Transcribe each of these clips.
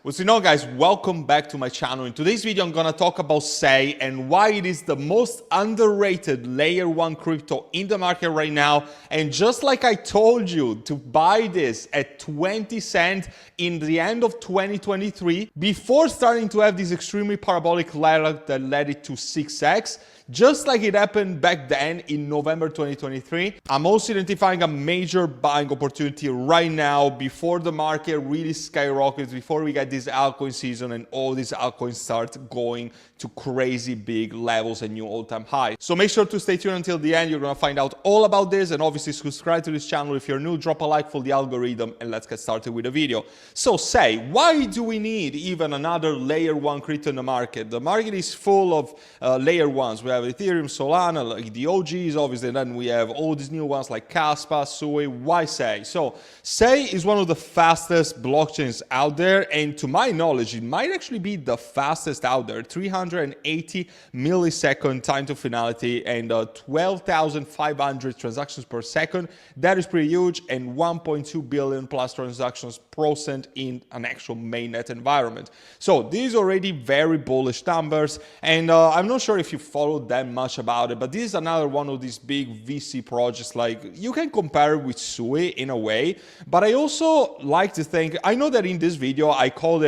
What's going on, guys? Welcome back to my channel. In today's video, I'm gonna talk about SEI and why it is the most underrated layer one crypto in the market right now. And just like I told you to buy this at 20 cents in the end of 2023, before starting to have this extremely parabolic ladder that led it to 6x, just like it happened back then in November 2023, I'm also identifying a major buying opportunity right now before the market really skyrockets, before we get this altcoin season and all these altcoins start going to crazy big levels and new all-time highs. So make sure to stay tuned until the end. You're gonna find out all about this, and obviously subscribe to this channel if you're new, drop a like for the algorithm, and let's get started with the video. So SEI, why do we need even another layer one crypto in the market? The market is full of layer ones. We have Ethereum, Solana, like the OGs, obviously, and then we have all these new ones like Kaspa, Sui. Why SEI? So SEI is one of the fastest blockchains out there, and to my knowledge, it might actually be the fastest out there. 380 millisecond time to finality and 12,500 transactions per second. That is pretty huge, and 1.2 billion plus transactions processed in an actual mainnet environment. So these are already very bullish numbers, and I'm not sure if you followed that much about it, but this is another one of these big VC projects. Like, you can compare it with Sui in a way, but I also like to think, I know that in this video I called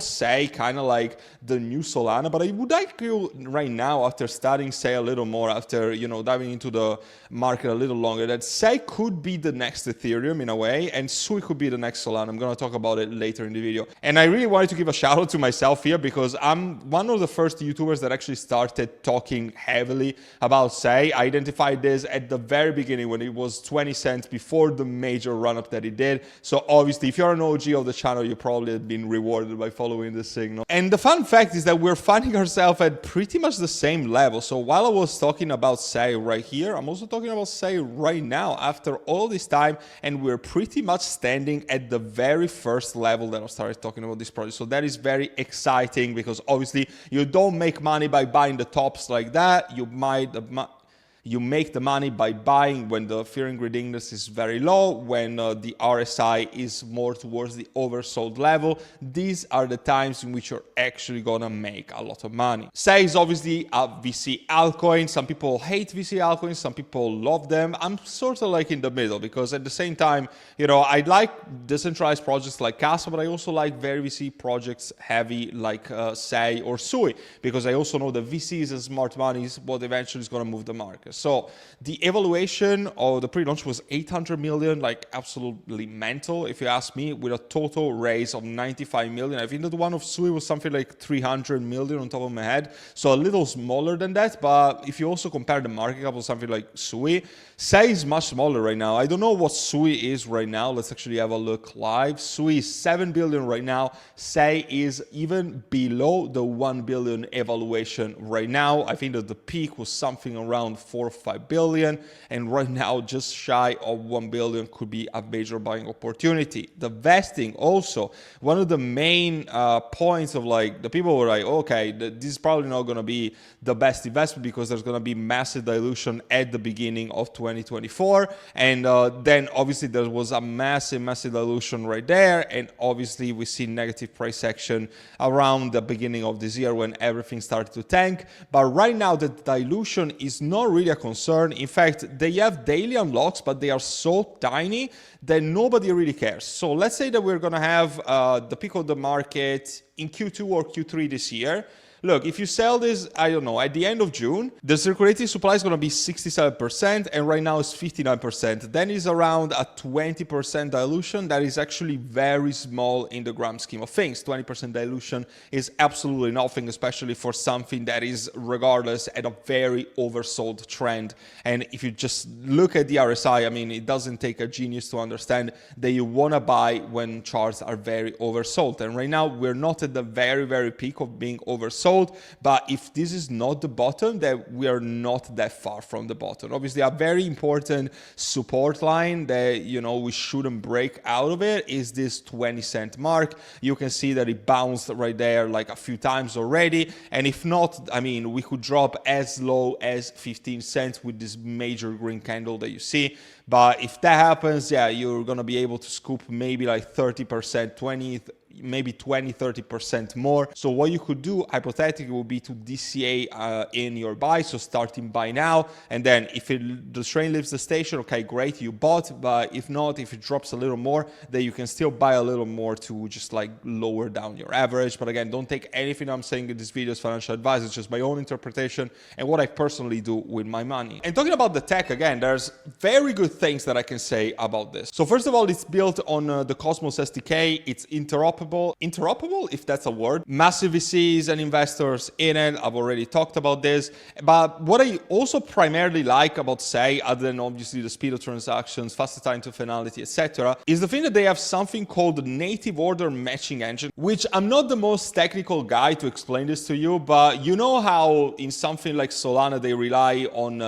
SEI kind of like the new Solana, but I would like you right now, after studying SEI a little more, after diving into the market a little longer, that SEI could be the next Ethereum in a way, and Sui could be the next Solana. I'm going to talk about it later in the video. And I really wanted to give a shout out to myself here, because I'm one of the first YouTubers that actually started talking heavily about SEI. I identified this at the very beginning when it was 20 cents before the major run-up that it did. So obviously, if you're an OG of the channel, you probably have been rewarded by following this signal. And the fun fact is that we're finding ourselves at pretty much the same level. So while I was talking about SEI right here, I'm also talking about SEI right now after all this time, and we're pretty much standing at the very first level that I started talking about this project. So that is very exciting, because obviously you don't make money by buying the tops like that. You make the money by buying when the fear and greed index is very low, when the RSI is more towards the oversold level. These are the times in which you're actually gonna make a lot of money. SEI is obviously a VC altcoin. Some people hate VC altcoins, some people love them. I'm sort of like in the middle, because at the same time, I like decentralized projects like Kaspa, but I also like very VC projects heavy like SEI or Sui, because I also know that VCs and smart money is what eventually is gonna move the market. So the evaluation of the pre-launch was 800 million, like absolutely mental, if you ask me, with a total raise of 95 million. I think that the one of Sui was something like 300 million on top of my head. So a little smaller than that. But if you also compare the market cap of something like Sui, SEI is much smaller right now. I don't know what Sui is right now. Let's actually have a look live. Sui is 7 billion right now. SEI is even below the 1 billion evaluation right now. I think that the peak was something around 4 or 5 billion, and right now just shy of 1 billion could be a major buying opportunity. The vesting also, one of the main points of like, the people were like, okay, this is probably not going to be the best investment, because there's going to be massive dilution at the beginning of 2024, and then obviously there was a massive dilution right there, and obviously we see negative price action around the beginning of this year when everything started to tank. But right now the dilution is not really a concern. In fact, they have daily unlocks, but they are so tiny that nobody really cares. So let's say that we're going to have the peak of the market in Q2 or Q3 this year. Look, if you sell this, I don't know, at the end of June, the circulating supply is going to be 67%, and right now it's 59%. Then is around a 20% dilution. That is actually very small in the grand scheme of things. 20% dilution is absolutely nothing, especially for something that is, regardless, at a very oversold trend. And if you just look at the RSI, I mean, it doesn't take a genius to understand that you want to buy when charts are very oversold. And right now, we're not at the very peak of being oversold. But if this is not the bottom, then we are not that far from the bottom. Obviously, a very important support line that we shouldn't break out of it is this 20-cent mark. You can see that it bounced right there like a few times already, and if not, I mean, we could drop as low as 15 cents with this major green candle that you see. But if that happens, yeah, you're gonna be able to scoop maybe like 30%, 20, maybe 20-30% more. So what you could do hypothetically would be to DCA in your buy, so starting buy now, and then if the train leaves the station, okay, great, you bought. But if not, if it drops a little more, then you can still buy a little more to just like lower down your average. But again, don't take anything I'm saying in this video as financial advice. It's just my own interpretation and what I personally do with my money. And talking about the tech, again, there's very good things that I can say about this. So first of all, it's built on the Cosmos SDK. It's interoperable, if that's a word. Massive VCs and investors in it. I've already talked about this. But what I also primarily like about SEI, other than obviously the speed of transactions, faster time to finality, etc., is the thing that they have something called the native order matching engine, which I'm not the most technical guy to explain this to you, but you know how in something like Solana, they rely on,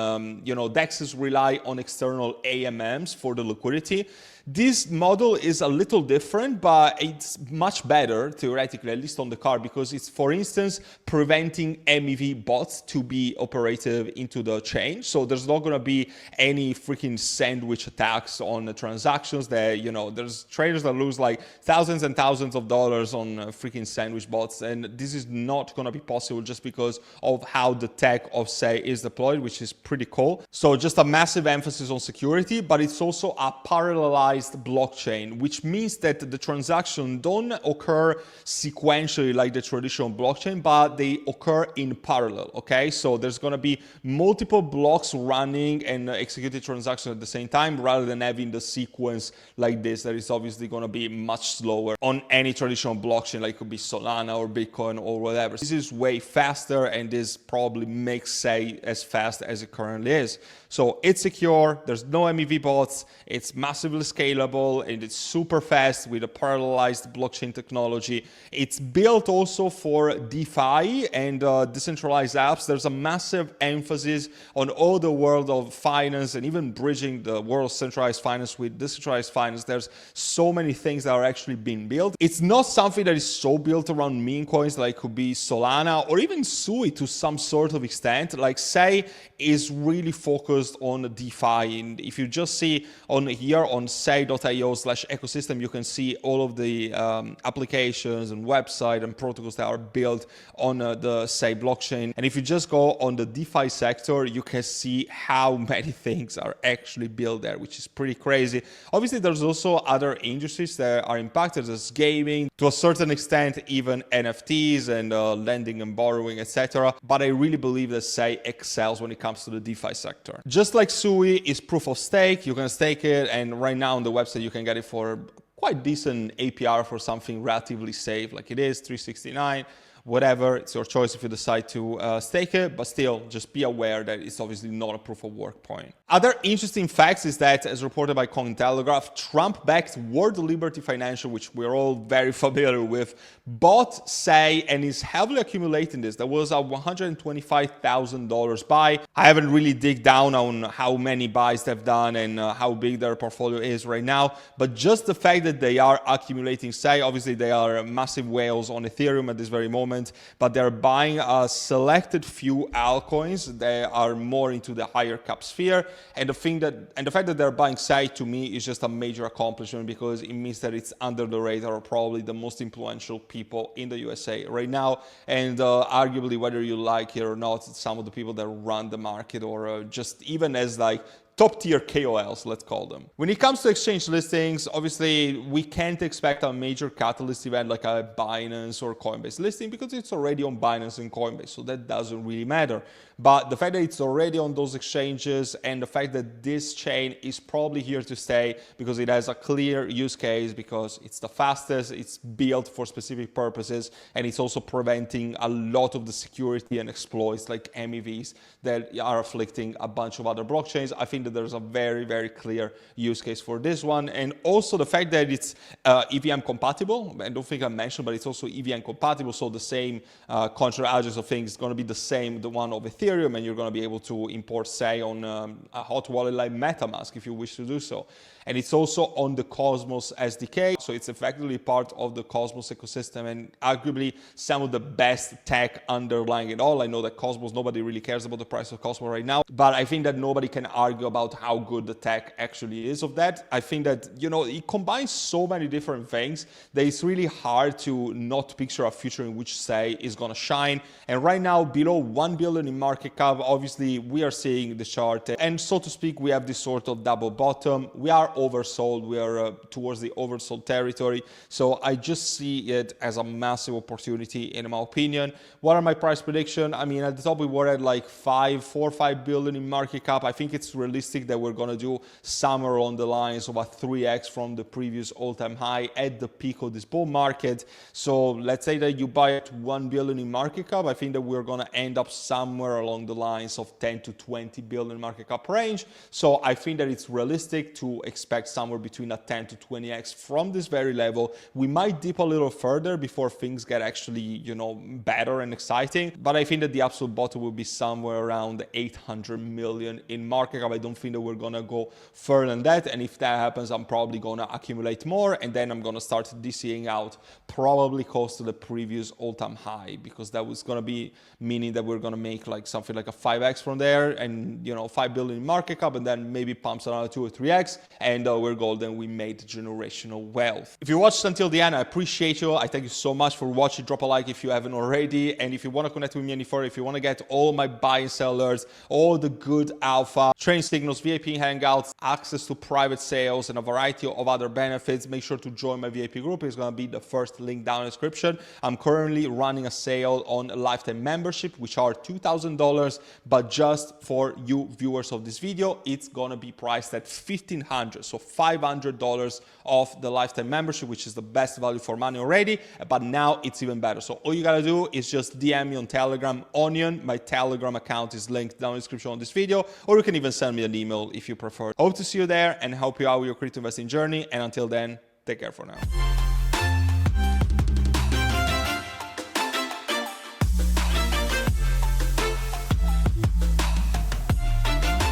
DEXs rely on external AMMs for the liquidity. This model is a little different, but it's much better, theoretically, at least on the card, because it's, for instance, preventing MEV bots to be operative into the chain. So there's not going to be any freaking sandwich attacks on the transactions that, there's traders that lose like thousands and thousands of dollars on freaking sandwich bots. And this is not going to be possible just because of how the tech of SEI is deployed, which is pretty cool. So just a massive emphasis on security, but it's also a parallelized blockchain, which means that the transactions don't occur sequentially like the traditional blockchain, but they occur in parallel, okay? So there's going to be multiple blocks running and executing transactions at the same time, rather than having the sequence like this that is obviously going to be much slower on any traditional blockchain, like it could be Solana or Bitcoin or whatever. This is way faster, and this probably makes SEI as fast as it currently is. So it's secure, there's no MEV bots, it's massively scalable, and it's super fast with a parallelized blockchain technology. It's built also for DeFi and decentralized apps. There's a massive emphasis on all the world of finance and even bridging the world of centralized finance with decentralized finance. There's so many things that are actually being built. It's not something that is so built around meme coins like could be Solana or even SUI to some sort of extent. Like SEI is really focused on DeFi, and if you just see on here on sei.io/ecosystem, you can see all of the applications and website and protocols that are built on the SEI blockchain. And if you just go on the DeFi sector, you can see how many things are actually built there, which is pretty crazy. Obviously, there's also other industries that are impacted, as gaming, to a certain extent, even NFTs and lending and borrowing, etc. But I really believe that SEI excels when it comes to the DeFi sector. Just like SUI is proof of stake, you can stake it, and right now on the website you can get it for quite decent APR for something relatively safe, like it is 369. Whatever, it's your choice if you decide to stake it, but still just be aware that it's obviously not a proof of work point. Other interesting facts is that, as reported by Cointelegraph, Trump-backed World Liberty Financial, which we're all very familiar with, bought SEI and is heavily accumulating this. That was a $125,000 buy. I haven't really dig down on how many buys they've done and how big their portfolio is right now, but just the fact that they are accumulating SEI, obviously they are massive whales on Ethereum at this very moment, but they're buying a selected few altcoins that are more into the higher cap sphere. And the fact that they're buying SEI, to me, is just a major accomplishment, because it means that it's under the radar of probably the most influential people in the USA right now. And arguably, whether you like it or not, some of the people that run the market, or just even as like top tier KOLs, let's call them. When it comes to exchange listings, obviously we can't expect a major catalyst event like a Binance or Coinbase listing, because it's already on Binance and Coinbase, so that doesn't really matter. But the fact that it's already on those exchanges, and the fact that this chain is probably here to stay because it has a clear use case, because it's the fastest, it's built for specific purposes, and it's also preventing a lot of the security and exploits like MEVs that are afflicting a bunch of other blockchains. I think that there's a very, very clear use case for this one. And also the fact that it's EVM compatible. I don't think I mentioned, but it's also EVM compatible. So the same contract address of things is going to be the same, the one of Ethereum, and you're going to be able to import, say, on a hot wallet like MetaMask if you wish to do so. And it's also on the Cosmos SDK. So it's effectively part of the Cosmos ecosystem, and arguably some of the best tech underlying it all. I know that Cosmos, nobody really cares about the price of Cosmos right now, but I think that nobody can argue about how good the tech actually is of that. I think that, you know, it combines so many different things that it's really hard to not picture a future in which SEI is going to shine. And right now, below 1 billion in market cap, obviously we are seeing the chart, and so to speak, we have this sort of double bottom. We are oversold. We are towards the oversold territory. So I just see it as a massive opportunity in my opinion. What are my price prediction? I mean, at the top we were at like 4 or 5 billion in market cap. I think it's realistic that we're going to do somewhere along the lines of a 3x from the previous all-time high at the peak of this bull market. So let's say that you buy at 1 billion in market cap. I think that we're going to end up somewhere along the lines of 10 to 20 billion market cap range. So I think that it's realistic to expect somewhere between a 10 to 20x from this very level. We might dip a little further before things get actually, you know, better and exciting. But I think that the absolute bottom will be somewhere around 800 million in market cap. I don't think that we're going to go further than that. And if that happens, I'm probably going to accumulate more. And then I'm going to start DCing out probably close to the previous all-time high, because that was going to be meaning that we're going to make like something like a 5x from there, and, you know, 5 billion in market cap, and then maybe pumps another 2 or 3x, and we're golden. We made generational wealth. If you watched until the end, I appreciate you. I thank you so much for watching. Drop a like if you haven't already. And if you want to connect with me any further, if you want to get all my buy and sell alerts, all the good alpha, training signals, VIP hangouts, access to private sales, and a variety of other benefits, make sure to join my VIP group. It's going to be the first link down in the description. I'm currently running a sale on a lifetime membership, which are $2,000, but just for you viewers of this video, it's going to be priced at $1,500. So $500 off the lifetime membership, which is the best value for money already, but now it's even better. So all you got to do is just DM me on Telegram, Onion. My Telegram account is linked down in the description on this video, or you can even send me an email if you prefer. Hope to see you there and help you out with your crypto investing journey. And until then, take care for now.